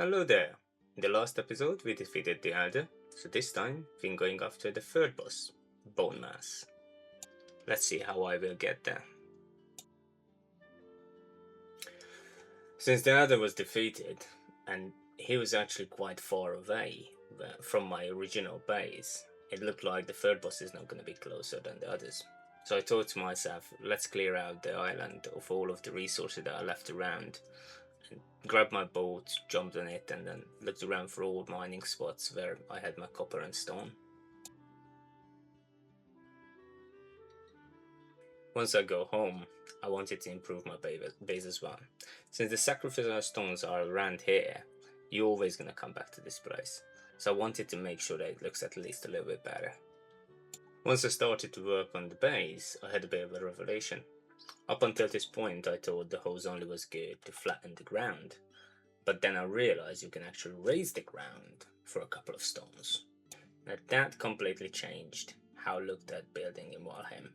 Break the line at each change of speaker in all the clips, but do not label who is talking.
Hello there. In the last episode we defeated the Elder, so this time we're going after the third boss, Bonemass. Let's see how I will get there. Since the Elder was defeated, and he was actually quite far away from my original base, it looked like the third boss is not going to be closer than the others. So I thought to myself, let's clear out the island of all of the resources that are left around, and grabbed my boat, jumped on it, and then looked around for all mining spots where I had my copper and stone. Once I go home, I wanted to improve my base as well. Since the sacrificial stones are around here, you're always going to come back to this place. So I wanted to make sure that it looks at least a little bit better. Once I started to work on the base, I had a bit of a revelation. Up until this point, I thought the hose only was good to flatten the ground. But then I realized you can actually raise the ground for a couple of stones. Now that completely changed how I looked at building in Valheim.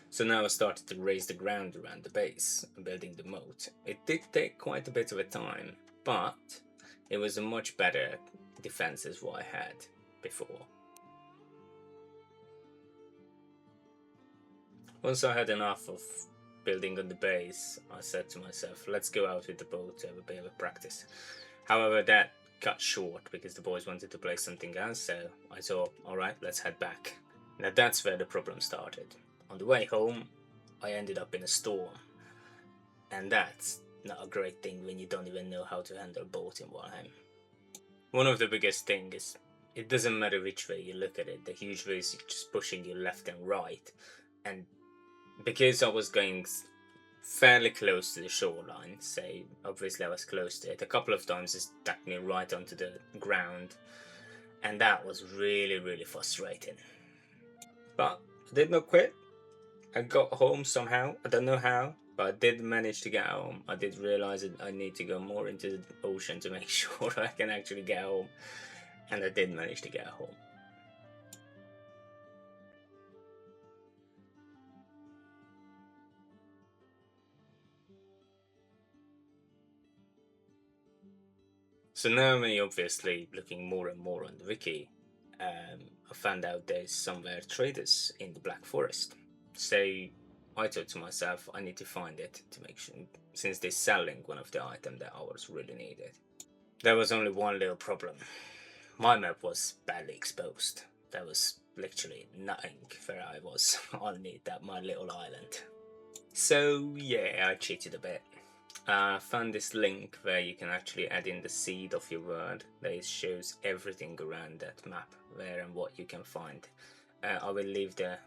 So now I started to raise the ground around the base, building the moat. It did take quite a bit of a time, but it was a much better defense as what I had before. Once I had enough of building on the base, I said to myself, let's go out with the boat to have a bit of a practice. However, that cut short because the boys wanted to play something else, so I thought, alright, let's head back. Now that's where the problem started. On the way home, I ended up in a storm. And that's not a great thing when you don't even know how to handle a boat in Valheim. One of the biggest things is, it doesn't matter which way you look at it, the huge waves are just pushing you left and right. And because I was going fairly close to the shoreline, say obviously I was close to it, a couple of times it stuck me right onto the ground, and that was really frustrating. But I did not quit. I got home somehow, I don't know how, but I did manage to get home. I did realize that I need to go more into the ocean to make sure I can actually get home, and I did manage to get home. So now me obviously looking more and more on the wiki, I found out there's somewhere traders in the Black Forest. So I thought to myself, I need to find it to make sure, since they're selling one of the items that I was really needed. There was only one little problem. My map was badly exposed. There was literally nothing where I was on my little island. So yeah, I cheated a bit. I found this link where you can actually add in the seed of your word. That shows everything around that map, where and what you can find. I will leave the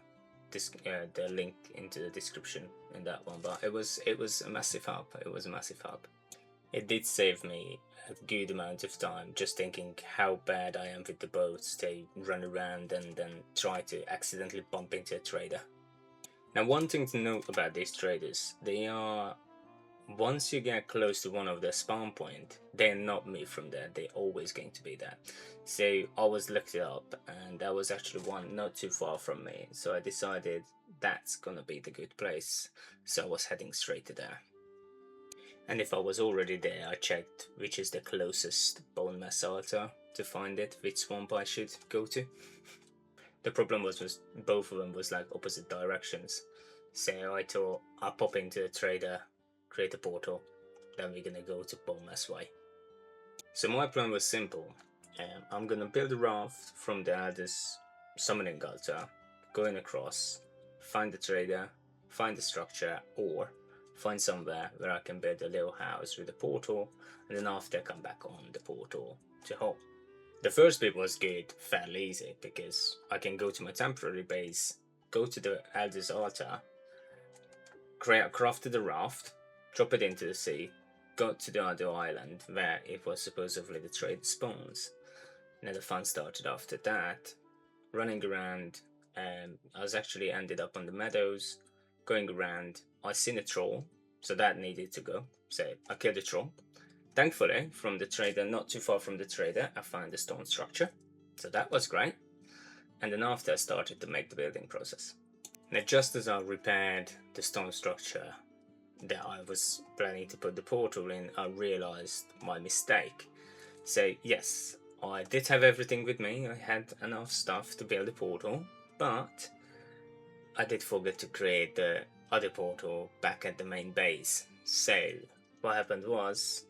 link into the description in that one. But it was a massive help. It was a massive help. It did save me a good amount of time just thinking how bad I am with the boats. They run around and then try to accidentally bump into a trader. Now, one thing to note about these traders, they are, once you get close to one of their spawn point, they're not moved from there. They're always going to be there. So I was looked it up, and there was actually one not too far from me. So I decided that's gonna be the good place. So I was heading straight to there. And if I was already there, I checked which is the closest Bonemass altar to find it, which swamp I should go to. The problem was both of them was like opposite directions. So I thought I'll pop into the trader, create a portal, then we're gonna go to Bonemass way. So my plan was simple. I'm gonna build a raft from the Elder's summoning altar, going across, find the trader, find the structure, or find somewhere where I can build a little house with a portal, and then after come back on the portal to home. The first bit was good, fairly easy, because I can go to my temporary base, go to the Elder's altar, craft the raft, drop it into the sea, go to the other island where it was supposedly the trade spawns. Now the fun started after that, running around, and I was actually ended up on the meadows, going around. I seen a troll, so that needed to go. So I killed the troll. Thankfully, from the trader, not too far from the trader, I found the stone structure. So that was great. And then after I started to make the building process. Now just as I repaired the stone structure, that I was planning to put the portal in, I realized my mistake. So yes, I did have everything with me. I had enough stuff to build a portal, but I did forget to create the other portal back at the main base. So what happened was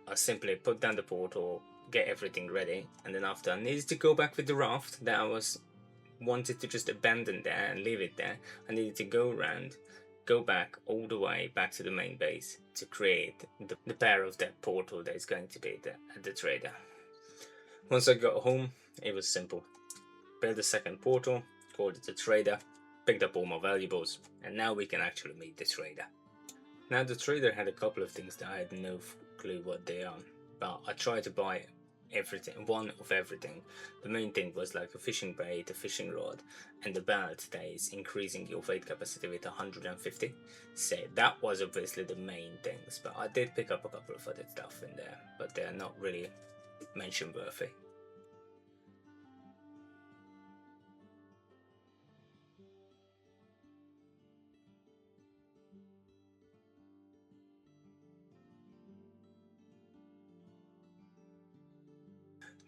I simply put down the portal, get everything ready, and then after I needed to go back with the raft that I was wanted to just abandon there and leave it there, I needed to go around, go back all the way back to the main base to create the pair of that portal that is going to be at the trader. Once I got home, it was simple. Build a second portal, called it the trader, picked up all my valuables, and now we can actually meet the trader. Now the trader had a couple of things that I had no clue what they are, but I tried to buy everything, one of everything. The main thing was like a fishing bait, a fishing rod, and the belt that is increasing your weight capacity with 150. So that was obviously the main things, but I did pick up a couple of other stuff in there, but they are not really mention worthy.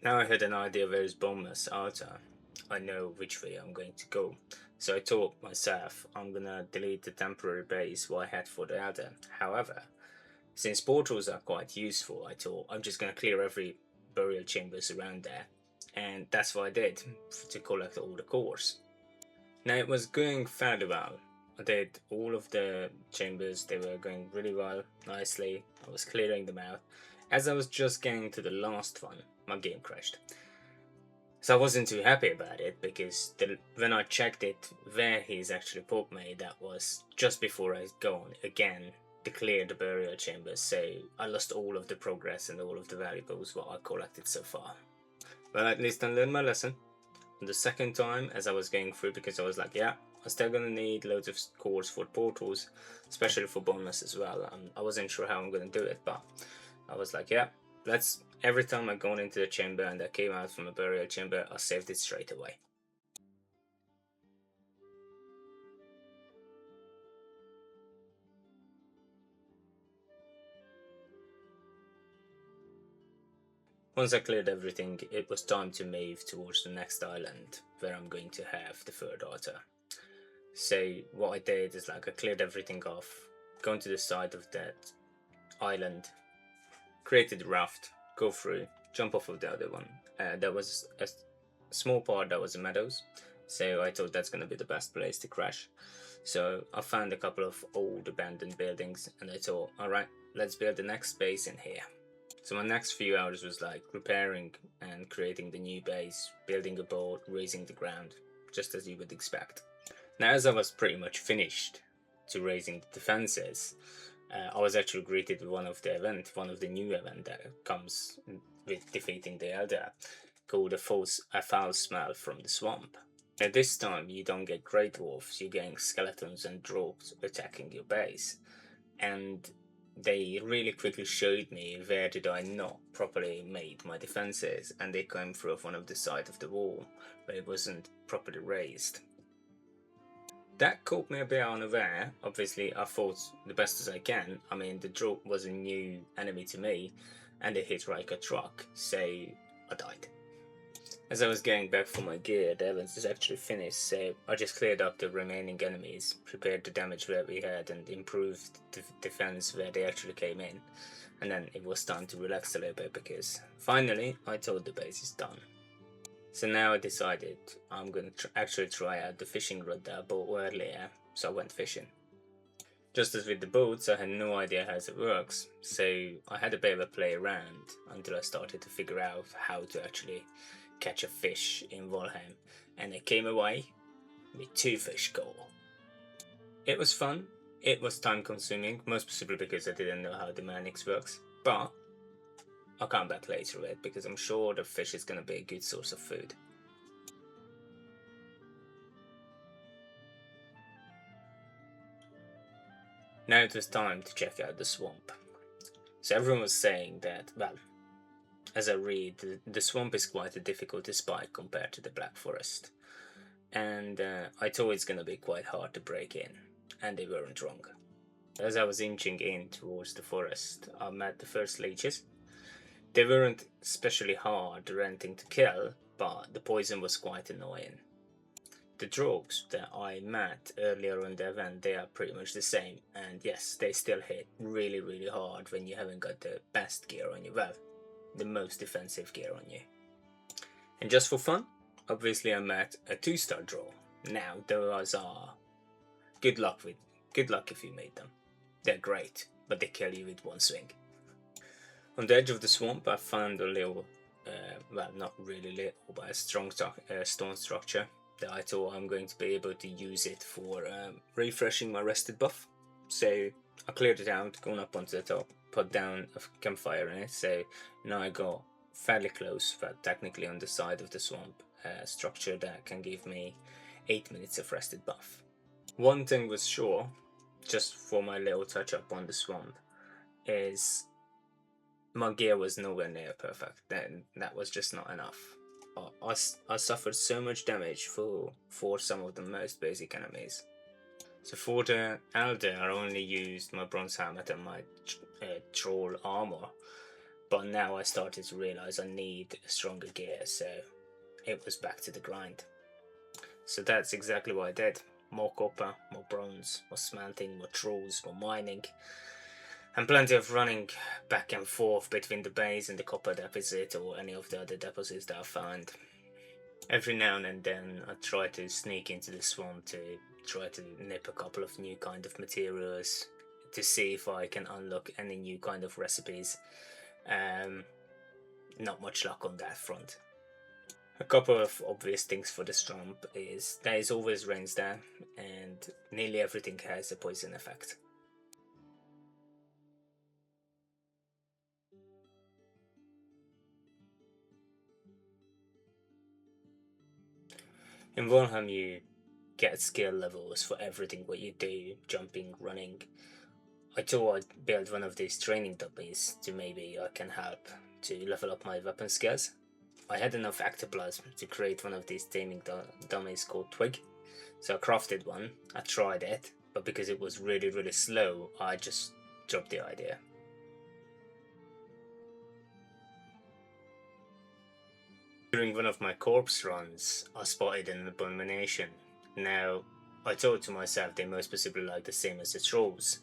Now I had an idea where is Bonemass outer. I know which way I'm going to go. So I told myself I'm gonna delete the temporary base what I had for the other. However, since portals are quite useful, I thought I'm just gonna clear every burial chambers around there. And that's what I did to collect all the cores. Now it was going fairly well. I did all of the chambers, they were going really well, nicely. I was clearing them out. As I was just getting to the last one, my game crashed. So I wasn't too happy about it because when I checked it where he's actually put me, that was just before I go on again to clear the burial chamber. So I lost all of the progress and all of the valuables what I collected so far. But at least I learned my lesson. The second time as I was going through, because I was like, yeah, I'm still gonna need loads of cores for portals, especially for bonus as well. I wasn't sure how I'm gonna do it, but I was like, yeah, let's. Every time I go into the chamber and I came out from a burial chamber, I saved it straight away. Once I cleared everything, it was time to move towards the next island where I'm going to have the third altar. So what I did is like I cleared everything off, going to the side of that island, created a raft, go through, jump off of the other one. There was a small part that was the meadows, so I thought that's gonna be the best place to crash. So I found a couple of old abandoned buildings and I thought, alright, let's build the next base in here. So my next few hours was like repairing and creating the new base, building a boat, raising the ground, just as you would expect. Now as I was pretty much finished to raising the defenses, I was actually greeted with one of the new event that comes with defeating the Elder, called a foul smell from the swamp. At this time, you don't get Grey Dwarfs, you're getting skeletons and dwarves attacking your base. And they really quickly showed me where did I not properly made my defenses, and they came through one of the side of the wall where it wasn't properly raised. That caught me a bit unaware. Obviously, I fought the best as I can. I mean, the draugr was a new enemy to me, and it hit like a truck, so I died. As I was getting back for my gear, the event is actually finished, so I just cleared up the remaining enemies, prepared the damage where we had, and improved the defense where they actually came in. And then it was time to relax a little bit because finally I thought the base is done. So now I decided I'm going to actually try out the fishing rod that I bought earlier, so I went fishing. Just as with the boats, I had no idea how it works, so I had a bit of a play around until I started to figure out how to actually catch a fish in Valheim, and I came away with 2 fish core. It was fun, it was time consuming, most specifically because I didn't know how the mechanics works, but I'll come back later with it because I'm sure the fish is going to be a good source of food. Now it was time to check out the swamp. So everyone was saying that, well, as I read, the swamp is quite a difficult spike compared to the Black Forest. And I thought it's gonna be quite hard to break in, and they weren't wrong. As I was inching in towards the forest, I met the first leeches. They weren't especially hard or anything to kill, but the poison was quite annoying. The draugrs that I met earlier in the event, they are pretty much the same, and yes, they still hit really hard when you haven't got the best gear on you, well, the most defensive gear on you. And just for fun, obviously I met a 2-star draugr. Now those are good luck if you made them. They're great, but they kill you with one swing. On the edge of the swamp, I found a little, well, not really little, but a strong stone structure that I thought I'm going to be able to use it for refreshing my rested buff. So I cleared it out, gone up onto the top, put down a campfire in it. So now I got fairly close, but technically on the side of the swamp, structure that can give me 8 minutes of rested buff. One thing was sure, just for my little touch up on the swamp, is my gear was nowhere near perfect. That was just not enough. I suffered so much damage for some of the most basic enemies. So for the Elder, I only used my bronze helmet and my troll armor, but now I started to realize I need stronger gear, so it was back to the grind. So that's exactly what I did. More copper, more bronze, more smelting, more trolls, more mining, and plenty of running back and forth between the base and the copper deposit or any of the other deposits that I found. Every now and then I try to sneak into the swamp to try to nip a couple of new kind of materials to see if I can unlock any new kind of recipes. Not much luck on that front. A couple of obvious things for the swamp is there is always rains there, and nearly everything has a poison effect. In Valheim you get skill levels for everything what you do, jumping, running. I thought I'd build one of these training dummies to maybe I can help to level up my weapon skills. I had enough ectoplasm to create one of these taming dummies called Twig, so I crafted one. I tried it, but because it was really slow, I just dropped the idea. During one of my corpse runs, I spotted an abomination. Now, I thought to myself they most possibly like the same as the trolls,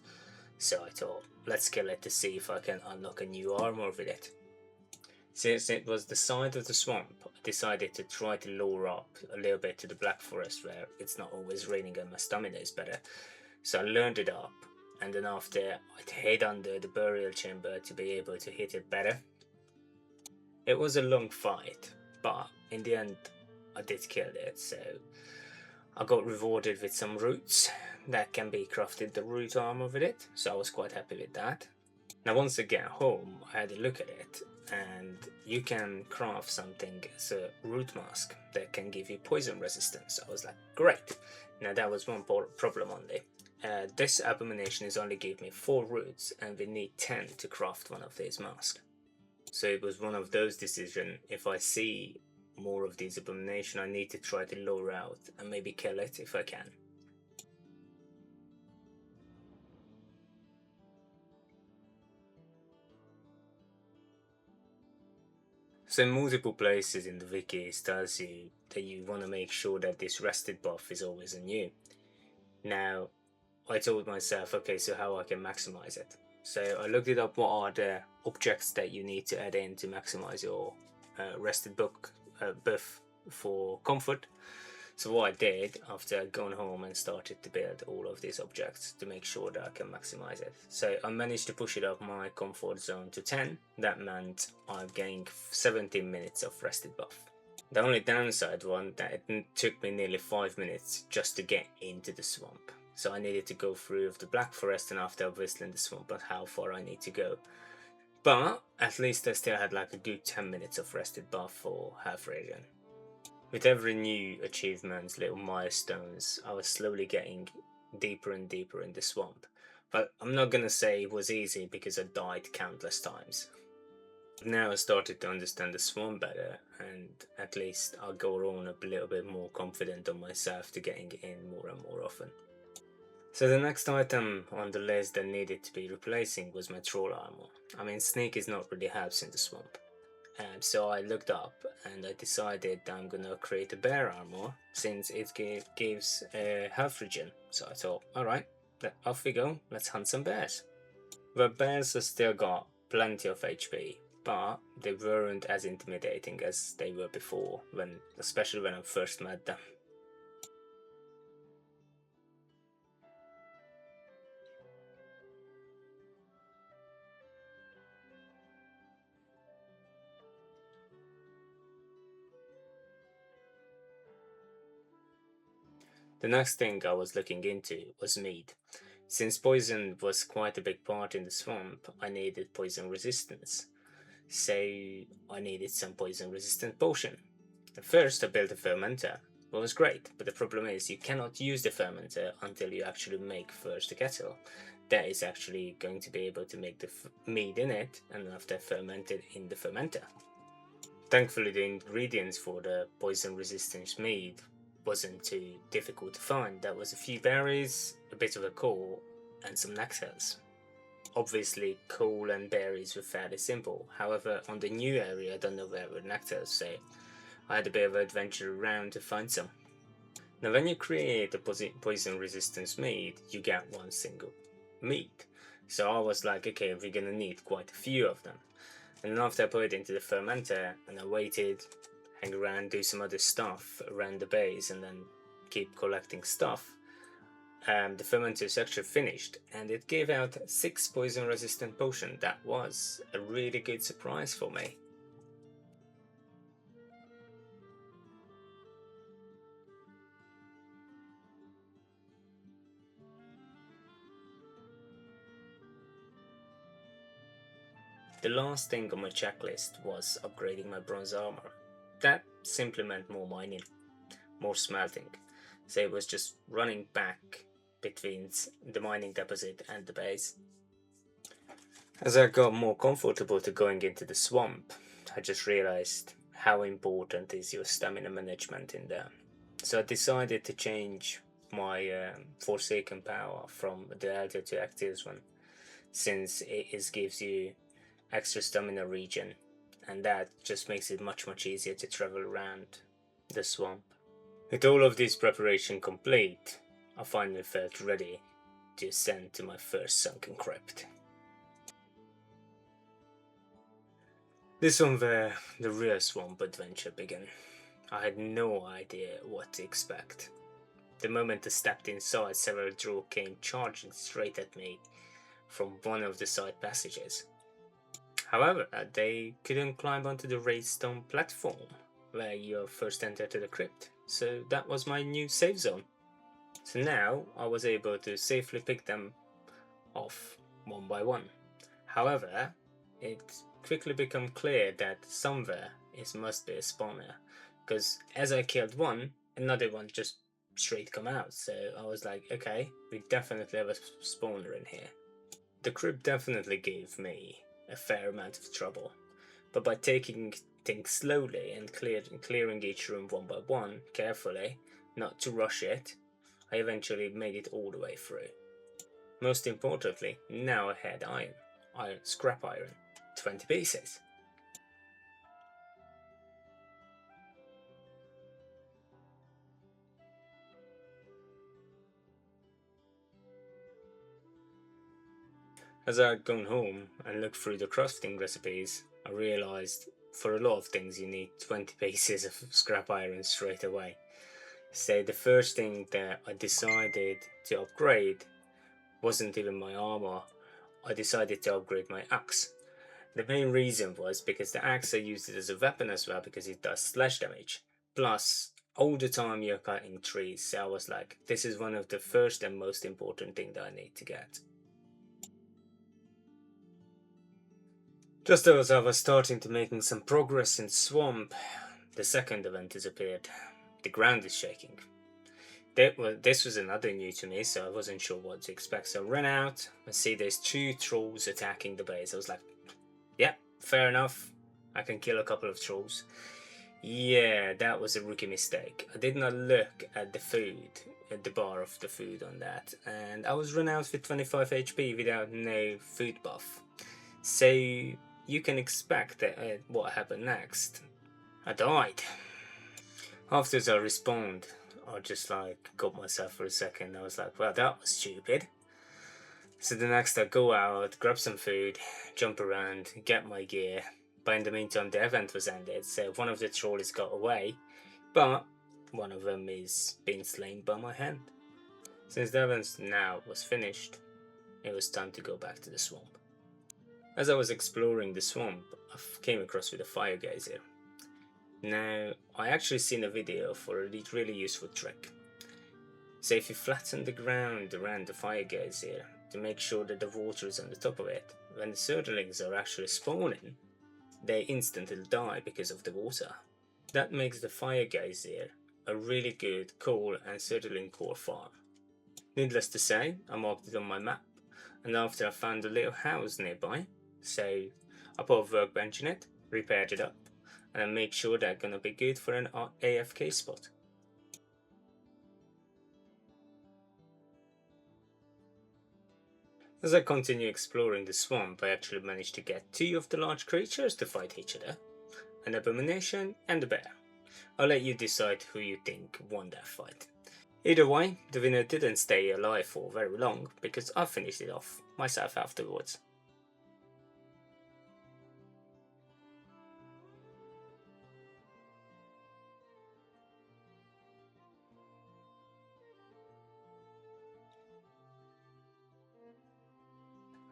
so I thought, let's kill it to see if I can unlock a new armor with it. Since it was the side of the swamp, I decided to try to lure up a little bit to the Black Forest where it's not always raining and my stamina is better. So I learned it up, and then after I'd hid under the burial chamber to be able to hit it better. It was a long fight, but in the end I did kill it, so I got rewarded with some roots that can be crafted the root armor with it, so I was quite happy with that. Now once I get home, I had a look at it, and you can craft something as a root mask that can give you poison resistance. I was like, great. Now that was one problem only. This abomination is only gave me 4 roots, and we need 10 to craft one of these masks. So it was one of those decisions. If I see more of these abomination, I need to try to lure out and maybe kill it if I can. So in multiple places in the wiki it tells you that you want to make sure that this rested buff is always on you. Now, I told myself, okay, so how I can maximize it. So I looked it up, what are the objects that you need to add in to maximize your rested buff for comfort. So what I did after going home and started to build all of these objects to make sure that I can maximize it. So I managed to push it up my comfort zone to 10. That meant I'm getting 17 minutes of rested buff. The only downside was that it took me nearly 5 minutes just to get into the swamp. So I needed to go through the Black Forest and after whistling the swamp, but how far I need to go. But at least I still had like a good 10 minutes of rested buff for half region. With every new achievement, little milestones, I was slowly getting deeper and deeper in the swamp. But I'm not gonna say it was easy because I died countless times. Now I started to understand the swamp better, and at least I'll go on a little bit more confident on myself to getting in more and more often. So the next item on the list that needed to be replacing was my troll armor. I mean, sneak is not really helps in the swamp. So I looked up and I decided I'm gonna create a bear armor since it gives a health regen. So I thought, alright, off we go, let's hunt some bears. The bears have still got plenty of HP, but they weren't as intimidating as they were before, especially when I first met them. The next thing I was looking into was meat. Since poison was quite a big part in the swamp, I needed poison resistance. So I needed some poison resistant potion. At first I built a fermenter. It was great, but the problem is you cannot use the fermenter until you actually make first a kettle. That is actually going to be able to make the mead in it and after fermented in the fermenter. Thankfully the ingredients for the poison resistance mead wasn't too difficult to find. There was a few berries, a bit of a core, and some nectars. Obviously, coal and berries were fairly simple. However, on the new area, I don't know where were nectars, so I had a bit of an adventure around to find some. Now, when you create a poison resistance mead, you get one single meat. So I was like, okay, we're gonna need quite a few of them. And then after I put it into the fermenter and I waited, hang around, do some other stuff around the base, and then keep collecting stuff, the fermenter is actually finished and it gave out 6 poison resistant potion. That was a really good surprise for me. The last thing on my checklist was upgrading my bronze armor. That simply meant more mining, more smelting. So it was just running back between the mining deposit and the base. As I got more comfortable to going into the swamp, I just realized how important is your stamina management in there. So I decided to change my Forsaken power from the Elder to Active one, since it gives you extra stamina regen, and that just makes it much easier to travel around the swamp. With all of this preparation complete, I finally felt ready to ascend to my first sunken crypt. This one where the real swamp adventure began. I had no idea what to expect. The moment I stepped inside, several draugr came charging straight at me from one of the side passages. However, they couldn't climb onto the raised stone platform where you first entered the crypt, so that was my new safe zone. So now I was able to safely pick them off one by one. However, it quickly became clear that somewhere it must be a spawner, because as I killed one, another one just straight come out. So I was like, okay, we definitely have a spawner in here. The crypt definitely gave me a fair amount of trouble, but by taking things slowly and clearing each room one by one, carefully, not to rush it, I eventually made it all the way through. Most importantly, now I had scrap iron, 20 pieces. As I had gone home and looked through the crafting recipes, I realized for a lot of things you need 20 pieces of scrap iron straight away. So the first thing that I decided to upgrade wasn't even my armor. I decided to upgrade my axe. The main reason was because the axe I used it as a weapon as well because it does slash damage. Plus, all the time you're cutting trees, so I was like, this is one of the first and most important thing that I need to get. Just as I was starting to making some progress in swamp, the second event has appeared. The ground is shaking. This was another new to me, so I wasn't sure what to expect. So I ran out and see there's 2 trolls attacking the base. I was like, yeah, fair enough. I can kill a couple of trolls. Yeah, that was a rookie mistake. I did not look at the food the bar of the food on that, and I was run out with 25 HP without no food buff. So you can expect that what happened next. I died. After I respawned, I just like got myself for a second. I was like, well, that was stupid. So the next I go out, grab some food, jump around, get my gear. But in the meantime the event was ended, so one of the trolleys got away, but one of them is being slain by my hand. Since the event now was finished, it was time to go back to the swamp. As I was exploring the swamp, I came across with a fire geyser. Now, I actually seen a video for a really useful trick. So if you flatten the ground around the fire geyser to make sure that the water is on the top of it, when the surtlings are actually spawning, they instantly die because of the water. That makes the fire geyser a really good coal and surtling core farm. Needless to say, I marked it on my map, and after I found a little house nearby, so I put a workbench in it, repaired it up, and I made sure they're gonna be good for an AFK spot. As I continue exploring the swamp, I actually managed to get 2 of the large creatures to fight each other, an abomination and a bear. I'll let you decide who you think won that fight. Either way, the winner didn't stay alive for very long because I finished it off myself afterwards.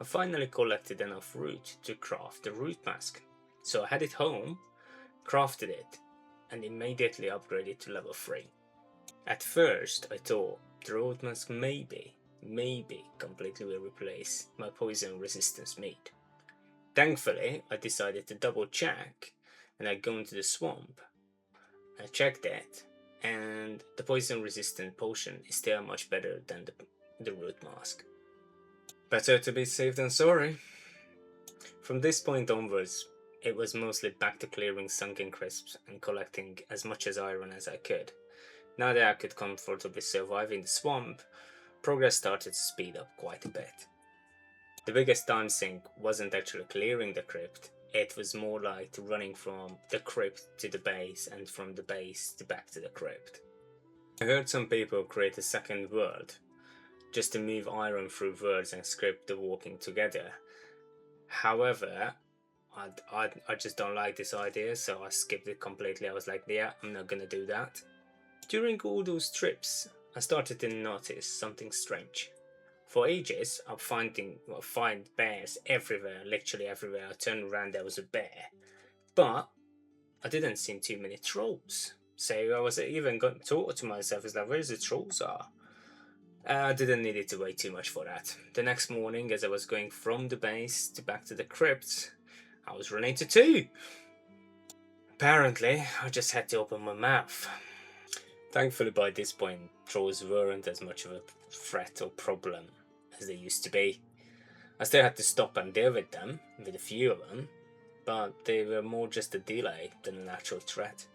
I finally collected enough root to craft the root mask, so I had it home, crafted it, and immediately upgraded to level 3. At first I thought the root mask maybe completely will replace my poison resistance meat. Thankfully I decided to double check, and I go into the swamp. I checked it, and the poison resistant potion is still much better than the root mask. Better to be safe than sorry. From this point onwards, it was mostly back to clearing sunken crisps and collecting as much as iron as I could. Now that I could comfortably survive in the swamp, progress started to speed up quite a bit. The biggest time sink wasn't actually clearing the crypt, it was more like running from the crypt to the base and from the base to back to the crypt. I heard some people create a second world, just to move iron through words and script the walking together. However, I just don't like this idea, so I skipped it completely. I was like, yeah, I'm not gonna do that. During all those trips, I started to notice something strange. For ages, I'd find bears everywhere, literally everywhere. I turned around, there was a bear. But I didn't see too many trolls. So I was even got thought to myself, is like, where's the trolls are? I didn't need it to wait too much for that. The next morning, as I was going from the base to back to the crypt, I was running into 2. Apparently, I just had to open my mouth. Thankfully, by this point, trolls weren't as much of a threat or problem as they used to be. I still had to stop and deal with them, with a few of them, but they were more just a delay than an actual threat.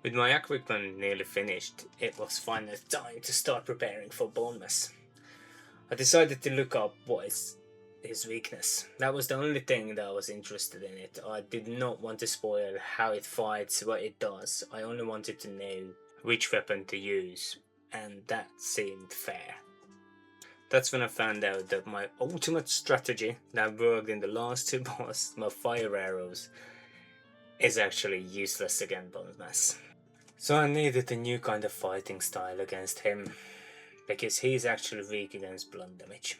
With my equipment nearly finished, it was finally time to start preparing for Bonemass. I decided to look up what is his weakness. That was the only thing that I was interested in it. I did not want to spoil how it fights, what it does. I only wanted to know which weapon to use, and that seemed fair. That's when I found out that my ultimate strategy that worked in the last 2 bosses, my fire arrows, is actually useless against Bonemass. So I needed a new kind of fighting style against him, because he's actually weak against blunt damage.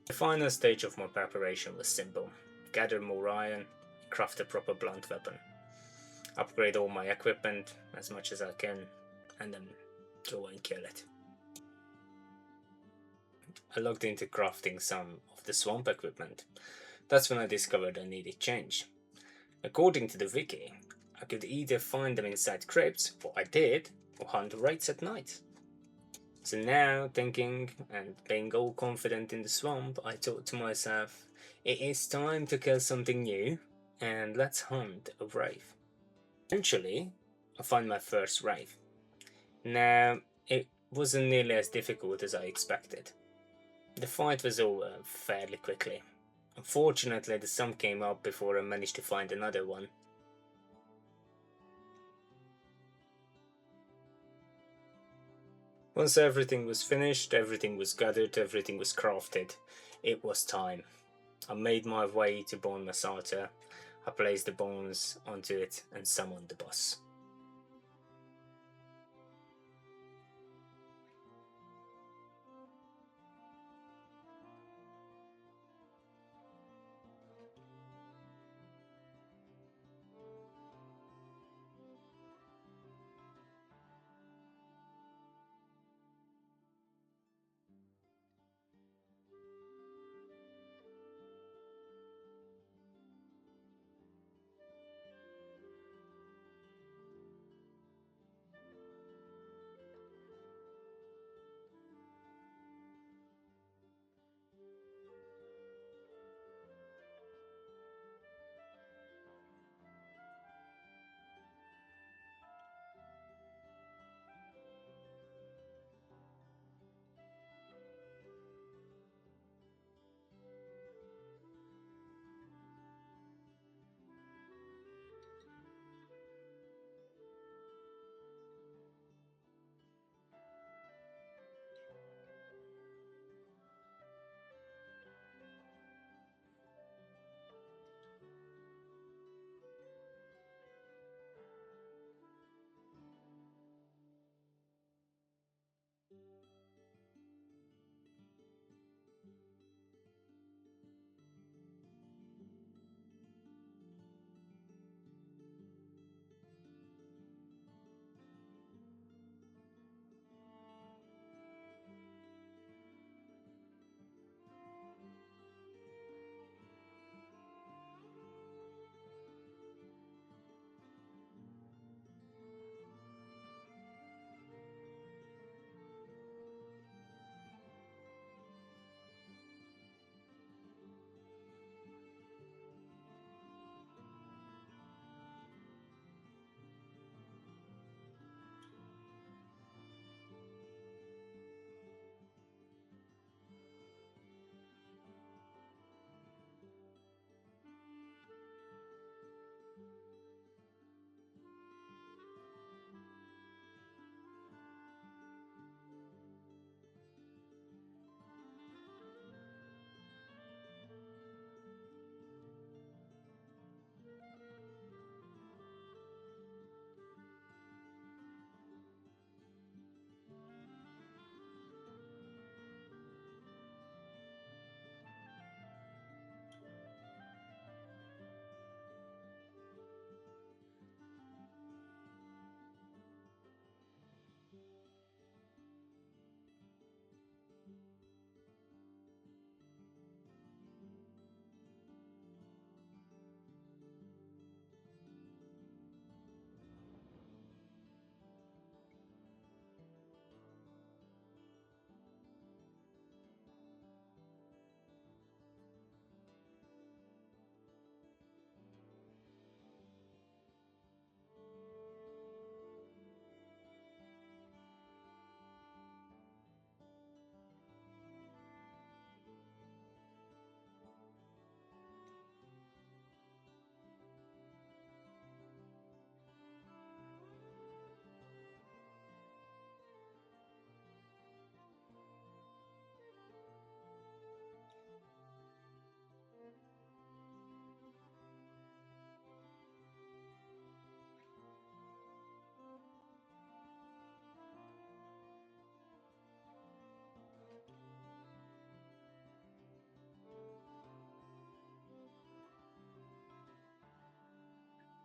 The final stage of my preparation was simple: gather more iron, craft a proper blunt weapon, upgrade all my equipment as much as I can, and then go and kill it. I looked into crafting some of the swamp equipment. That's when I discovered I needed change. According to the wiki, I could either find them inside crypts, what I did, or hunt raids at night. So now, thinking and being all confident in the swamp, I thought to myself, it is time to kill something new, and let's hunt a brave. Eventually, I find my first rave. Now, it wasn't nearly as difficult as I expected. The fight was over fairly quickly. Unfortunately, the sun came up before I managed to find another one. Once everything was finished, everything was gathered, everything was crafted, it was time. I made my way to Bonemass. I placed the bones onto it and summoned the boss.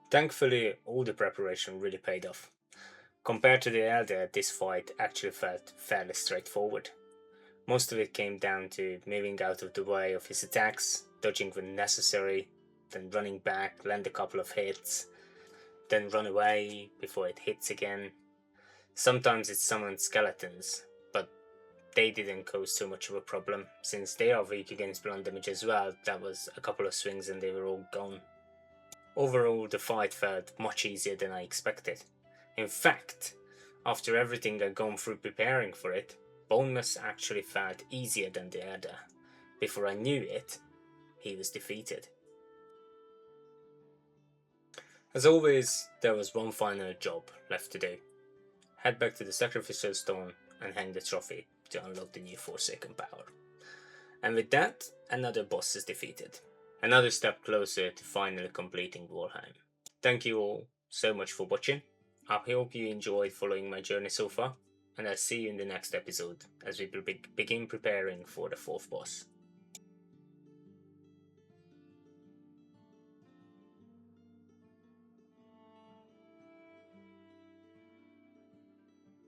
Thankfully, all the preparation really paid off. Compared to the Elder, this fight actually felt fairly straightforward. Most of it came down to moving out of the way of his attacks, dodging when necessary, then running back, land a couple of hits, then run away before it hits again. Sometimes it summoned skeletons, but they didn't cause too much of a problem, since they are weak against blunt damage as well. That was a couple of swings and they were all gone. Overall, the fight felt much easier than I expected. In fact, after everything I'd gone through preparing for it, Bonemass actually felt easier than the other. Before I knew it, he was defeated. As always, there was one final job left to do. Head back to the sacrificial stone and hang the trophy to unlock the new Forsaken power. And with that, another boss is defeated. Another step closer to finally completing Valheim. Thank you all so much for watching. I hope you enjoyed following my journey so far, and I'll see you in the next episode as we begin preparing for the fourth boss.